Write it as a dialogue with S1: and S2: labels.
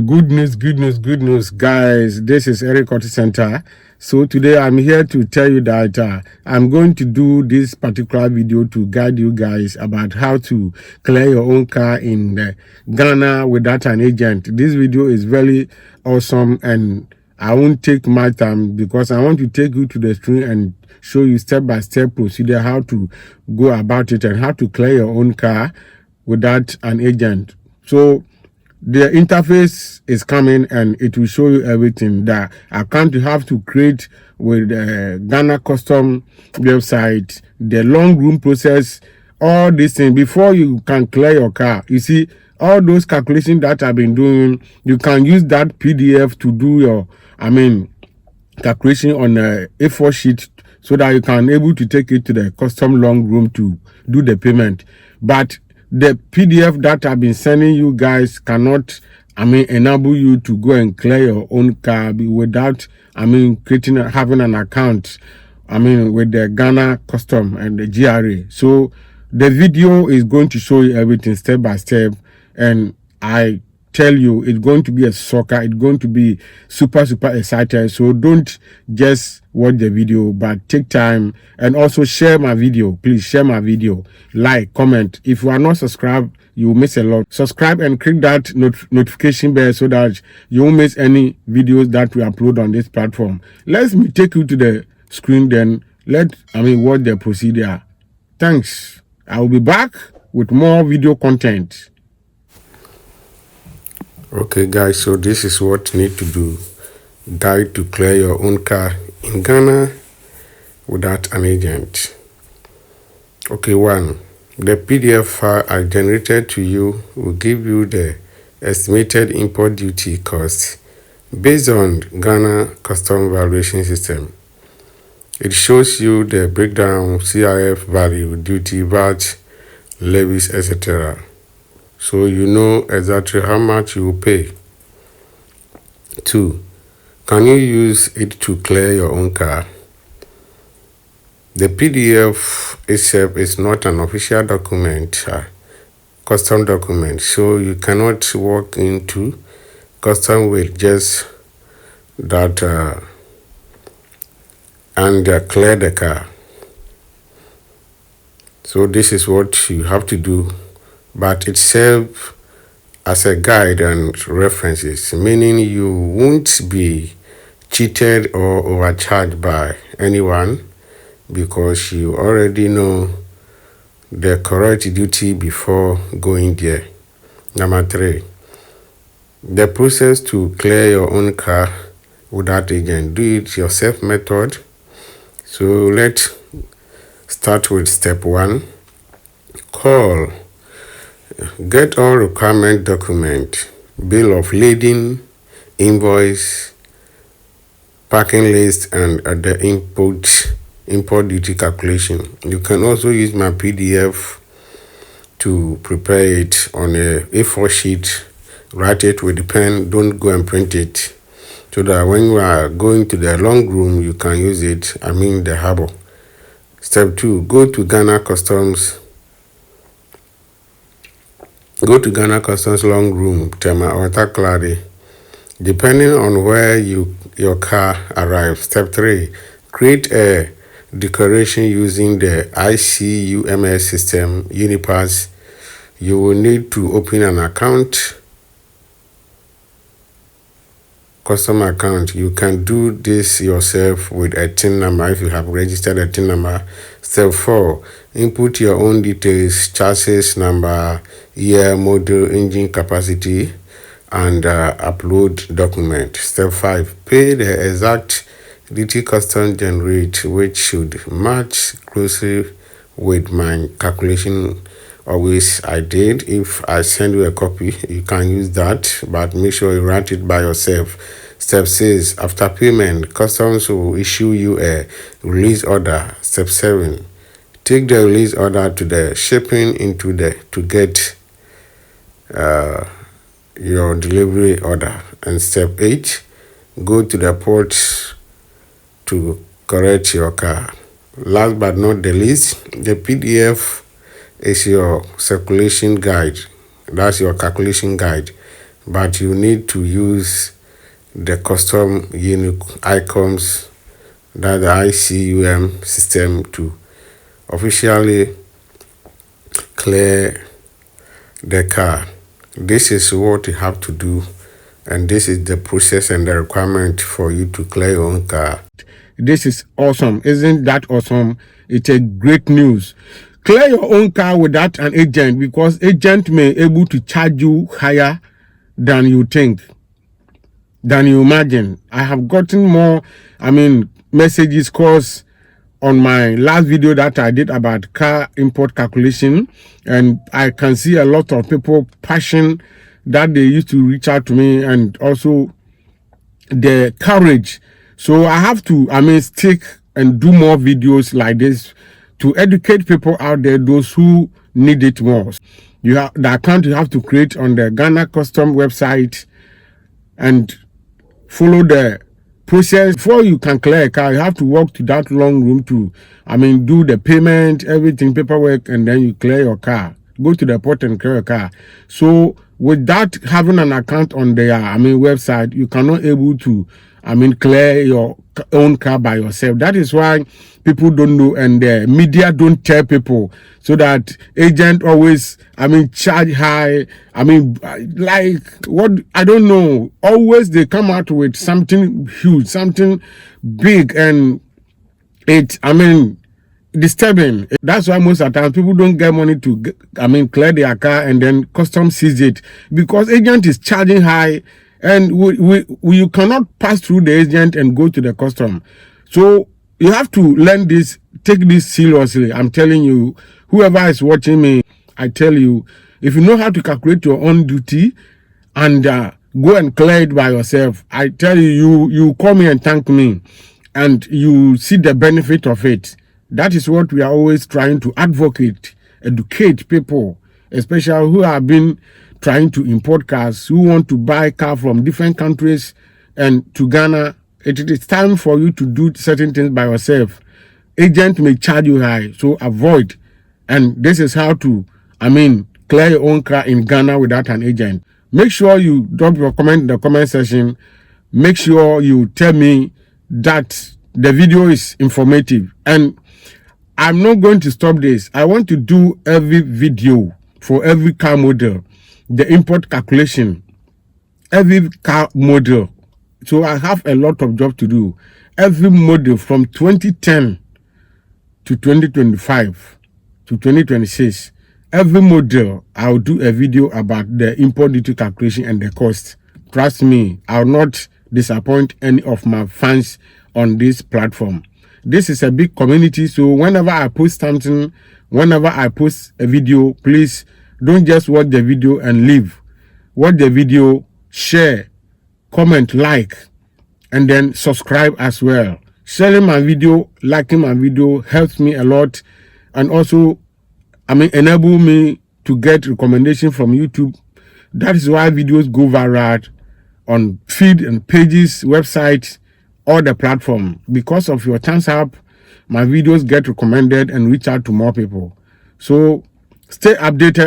S1: Good news, guys. This is Eric Auto Center. So today I'm here to tell you that I'm going to do this particular video to guide you guys about how to clear your own car in Ghana without an agent. This video is very awesome and I won't take my time because I want to take you to the screen and show you step-by-step procedure how to go about it and how to clear your own car without an agent. So the interface is coming and it will show you everything. The account you have to create with Ghana Customs website, the long room process, all these things before you can clear your car. You see, all those calculations that I've been doing, you can use that PDF to do your, calculation on a A4 sheet so that you can able to take it to the custom long room to do the payment. But the PDF that I've been sending you guys cannot, enable you to go and clear your own car without, having an account, with the Ghana Custom and the GRA. So the video is going to show you everything step by step, and I tell you it's going to be a soccer. It's going to be super excited. So don't just watch the video, but take time and also share my video. Please share my video, like, comment. If you are not subscribed, you will miss a lot. Subscribe and click that notification bell so that you won't miss any videos that we upload on this platform. Let me take you to the screen, then watch the procedure. Thanks. I will be back with more video content.
S2: Okay guys, so this is what you need to do. Guide to clear your own car in Ghana without an agent. Okay, 1. The PDF file I generated to you will give you the estimated import duty cost based on Ghana Custom Valuation System. It shows you the breakdown, CIF value, duty, VAT, levies, etc. So you know exactly how much you will pay. 2. Can you use it to clear your own car? The PDF itself is not an official document, custom document, so you cannot walk into custom with just that and clear the car. So this is what you have to do, but it serves as a guide and references, meaning you won't be cheated or overcharged by anyone because you already know the correct duty before going there. Number 3, the process to clear your own car without agent. Do it yourself method. So let's start with step 1. Call. Get all requirement document, bill of lading, invoice, parking list, and the import duty calculation. You can also use my PDF to prepare it on a A4 sheet. Write it with the pen. Don't go and print it, so that when you are going to the long room, you can use it. The harbor. Step 2. Go to Ghana Customs long room, Tema or Takoradi, depending on where your car arrives. Step 3. Create a declaration using the ICUMS system, UNIPASS. You will need to open an account, custom account. You can do this yourself with a TIN number if you have registered a TIN number. Step 4. Input your own details, chassis number, year, model, engine capacity, and upload document. Step 5. Pay the exact duty custom generate, which should match closely with my calculation. Always I did. If I send you a copy, you can use that, but make sure you write it by yourself. Step 6. After payment, customs will issue you a release order. Step 7. Take the release order to the shipping to get your delivery order. And step 8. Go to the port to correct your car. Last but not the least, the PDF is your circulation guide. That's your calculation guide. but you need to use the custom ICUMS, that the ICUM system, to officially clear the car. This is what you have to do, and this is the process and the requirement for you to clear your own car.
S1: This is awesome. Isn't that awesome? It's a great news. Clear your own car without an agent, because agent may able to charge you higher than you think, than you imagine. I have gotten more, messages, calls on my last video that I did about car import calculation, and I can see a lot of people passion that they used to reach out to me, and also the courage. So I have to stick and do more videos like this to educate people out there, those who need it more. You have the account you have to create on the Ghana Customs website and follow the process. Before you can clear a car, you have to walk to that long room to do the payment, everything, paperwork, and then you clear your car. Go to the port and clear your car. So without having an account on their website, you cannot able to clear your own car by yourself. That is why people don't know, and the media don't tell people, so that agent always charge high. Like what, I don't know, always they come out with something huge, something big, and it disturbing. That's why most of the time people don't get money to clear their car, and then customs seize it because agent is charging high, and you cannot pass through the agent and go to the custom. So you have to learn this, take this seriously. I'm telling you, whoever is watching me, I tell you, if you know how to calculate your own duty and go and clear it by yourself, I tell you, you call me and thank me, and you see the benefit of it. That is what we are always trying to advocate, educate people, especially who have been trying to import cars, who want to buy car from different countries and to Ghana. It is time for you to do certain things by yourself. Agent may charge you high, so avoid. And this is how to, clear your own car in Ghana without an agent. Make sure you drop your comment in the comment section. Make sure you tell me that the video is informative. And I'm not going to stop this. I want to do every video for every car model, the import calculation, every car model. So I have a lot of job to do. Every model from 2010 to 2025 to 2026, every model I'll do a video about the import duty calculation and the cost. Trust me, I'll not disappoint any of my fans on this platform. This is a big community, so whenever I post something, whenever I post a video, please don't just watch the video and leave. Watch the video, share, comment, like, and then subscribe as well. Sharing my video, liking my video helps me a lot, and also enable me to get recommendation from YouTube. That is why videos go viral on feed and pages, websites, all the platform. Because of your thumbs up, my videos get recommended and reach out to more people. So stay updated.